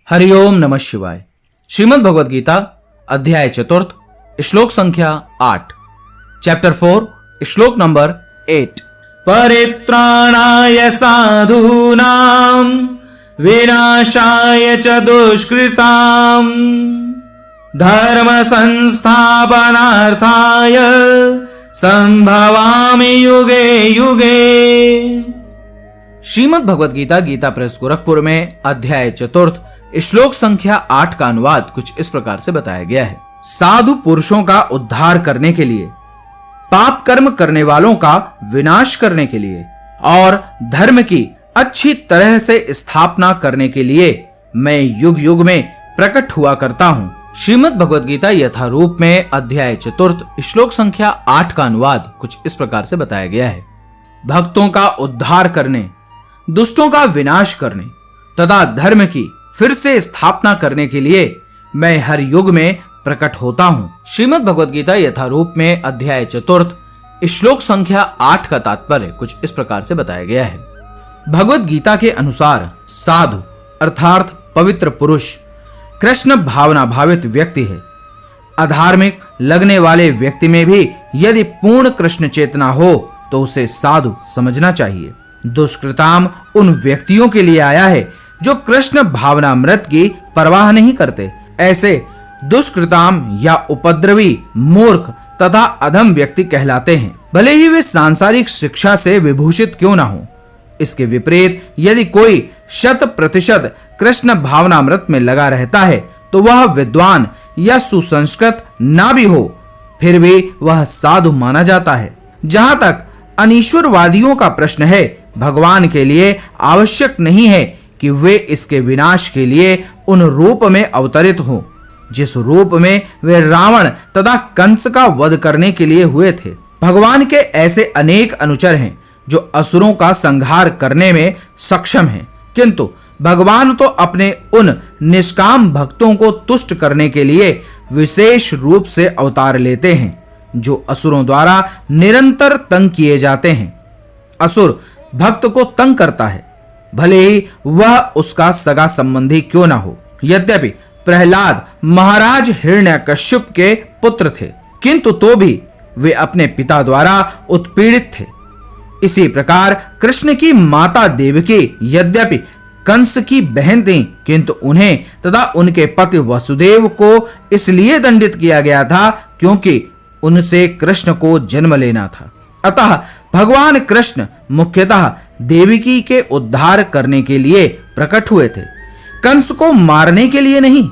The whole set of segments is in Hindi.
हरिओम नमः शिवाय। श्रीमद् भगवद गीता अध्याय 4 श्लोक संख्या 8 चैप्टर 4 श्लोक नंबर 8। परित्राणाय साधूनां विनाशाय च दुष्कृतां धर्म संस्थापनार्थाय संभवामि युगे युगे। श्रीमद् भगवद गीता गीता प्रेस गोरखपुर में अध्याय 4 श्लोक संख्या 8 का अनुवाद कुछ इस प्रकार से बताया गया है। साधु पुरुषों का उद्धार करने के लिए, पाप कर्म करने वालों का विनाश करने के लिए और धर्म की अच्छी तरह से स्थापना करने के लिए मैं युग युग में प्रकट हुआ करता हूँ। श्रीमद् भगवद गीता यथारूप में अध्याय 4 श्लोक संख्या 8 का अनुवाद कुछ इस प्रकार से बताया गया है। भक्तों का उद्धार करने, दुष्टों का विनाश करने तथा धर्म की फिर से स्थापना करने के लिए मैं हर युग में प्रकट होता हूँ। श्रीमद् भगवद गीता यथारूप में अध्याय 4 श्लोक संख्या 8 का तात्पर्य कुछ इस प्रकार से बताया गया है। भगवद गीता के अनुसार साधु अर्थात पवित्र पुरुष कृष्ण भावना भावित व्यक्ति है। अधार्मिक लगने वाले व्यक्ति में भी यदि पूर्ण कृष्ण चेतना हो तो उसे साधु समझना चाहिए। दुष्कृताम उन व्यक्तियों के लिए आया है जो कृष्ण भावनामृत की परवाह नहीं करते। ऐसे दुष्कृताम या उपद्रवी, मूर्ख तथा अधम व्यक्ति कहलाते हैं, भले ही वे सांसारिक शिक्षा से विभूषित क्यों ना हो। इसके विपरीत यदि कोई 100% कृष्ण भावनामृत में लगा रहता है तो वह विद्वान या सुसंस्कृत ना भी हो फिर भी वह साधु माना जाता है। जहां तक अनीश्वरवादियों का प्रश्न है, भगवान के लिए आवश्यक नहीं है कि वे इसके विनाश के लिए उन रूप में अवतरित हों जिस रूप में वे रावण तथा कंस का वध करने के लिए हुए थे। भगवान के ऐसे अनेक अनुचर हैं जो असुरों का संहार करने में सक्षम हैं, किंतु भगवान तो अपने उन निष्काम भक्तों को तुष्ट करने के लिए विशेष रूप से अवतार लेते हैं जो असुरों द्वारा निरंतर तंग किए जाते हैं। असुर भक्त को तंग करता है, भले ही वह उसका सगा संबंधी क्यों ना हो। यद्यपि प्रहलाद महाराज हिरण्यकश्यप के पुत्र थे, किंतु तो भी वे अपने पिता द्वारा उत्पीड़ित थे। इसी प्रकार कृष्ण की माता देवकी यद्यपि कंस की बहन थी, किंतु उन्हें तथा उनके पति वसुदेव को इसलिए दंडित किया गया था क्योंकि उनसे कृष्ण को जन्म लेना था। अतः भगवान कृष्ण मुख्यतः देवकी के उद्धार करने के लिए प्रकट हुए थे, कंस को मारने के लिए नहीं,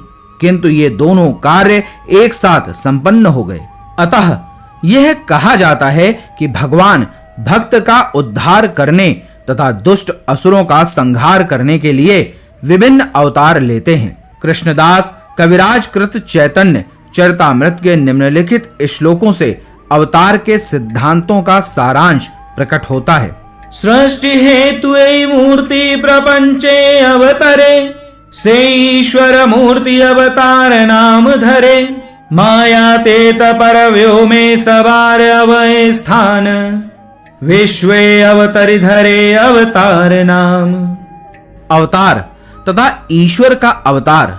किंतु ये दोनों कार्य एक साथ संपन्न हो गए। अतः यह कहा जाता है कि भगवान भक्त का उद्धार करने तथा दुष्ट असुरों का संहार करने के लिए विभिन्न अवतार लेते हैं। कृष्णदास कविराज कृत चैतन्य चरितामृत के निम्नलिखित श्लोकों से अवतार के सिद्धांतों का सारांश प्रकट होता है। सृष्टि हेतु मूर्ति प्रपंचे अवतरे से ईश्वर मूर्ति अवतार नाम धरे माया ते पर व्योमे सवार अवय स्थान विश्वे अवतरि धरे अवतार नाम। अवतार तथा ईश्वर का अवतार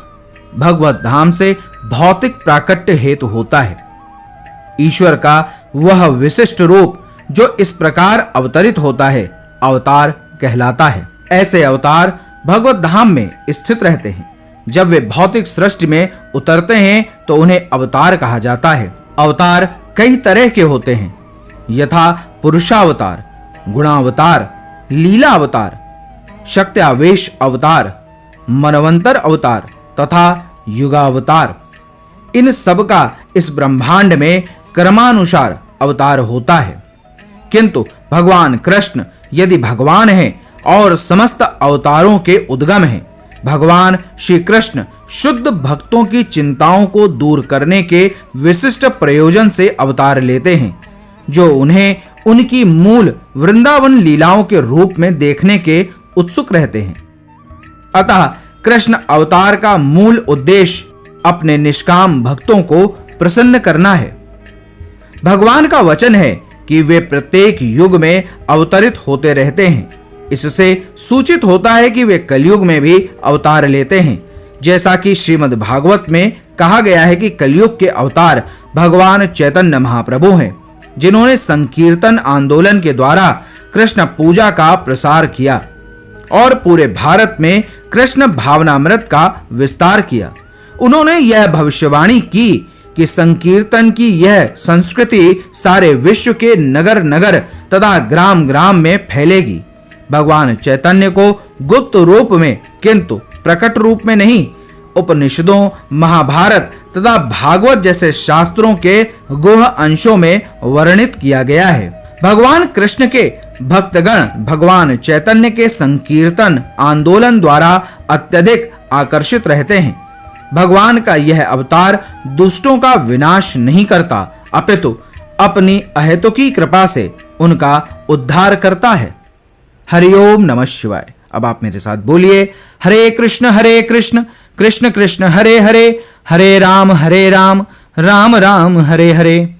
भगवत धाम से भौतिक प्राकट्य हेतु होता है। ईश्वर का वह विशिष्ट रूप जो इस प्रकार अवतरित होता है अवतार कहलाता है। ऐसे अवतार भगवत धाम में स्थित रहते हैं। जब वे भौतिक सृष्टि में उतरते हैं तो उन्हें अवतार कहा जाता है। अवतार कई तरह के होते हैं, यथा पुरुषावतार, गुणावतार, लीला अवतार, शक्त्यावेश अवतार, मनवंतर अवतार तथा युगावतार। इन सब का इस ब्रह्मांड में क्रमानुसार अवतार होता है, किंतु भगवान कृष्ण यदि भगवान हैं और समस्त अवतारों के उद्गम हैं। भगवान श्री कृष्ण शुद्ध भक्तों की चिंताओं को दूर करने के विशिष्ट प्रयोजन से अवतार लेते हैं जो उन्हें उनकी मूल वृंदावन लीलाओं के रूप में देखने के उत्सुक रहते हैं। अतः कृष्ण अवतार का मूल उद्देश्य अपने निष्काम भक्तों को प्रसन्न करना है। भगवान का वचन है कि वे प्रत्येक युग में अवतरित होते रहते हैं। इससे सूचित होता है कि वे कलयुग में भी अवतार लेते हैं जैसा कि श्रीमद् भागवत में कहा गया है कि कलयुग के अवतार भगवान चैतन्य महाप्रभु हैं, जिन्होंने संकीर्तन आंदोलन के द्वारा कृष्ण पूजा का प्रसार किया और पूरे भारत में कृष्ण भावनामृत का विस्तार किया। उन्होंने यह भविष्यवाणी की कि संकीर्तन की यह संस्कृति सारे विश्व के नगर नगर तथा ग्राम ग्राम में फैलेगी। भगवान चैतन्य को गुप्त रूप में किंतु प्रकट रूप में नहीं, उपनिषदों, महाभारत तथा भागवत जैसे शास्त्रों के गुह अंशों में वर्णित किया गया है। भगवान कृष्ण के भक्तगण भगवान चैतन्य के संकीर्तन आंदोलन द्वारा अत्यधिक आकर्षित रहते हैं। भगवान का यह अवतार दुष्टों का विनाश नहीं करता, अपितु अपनी अहेतुकी कृपा से उनका उद्धार करता है। हरिओम नमः शिवाय। अब आप मेरे साथ बोलिए, हरे कृष्ण कृष्ण कृष्ण हरे हरे, हरे राम राम राम हरे हरे।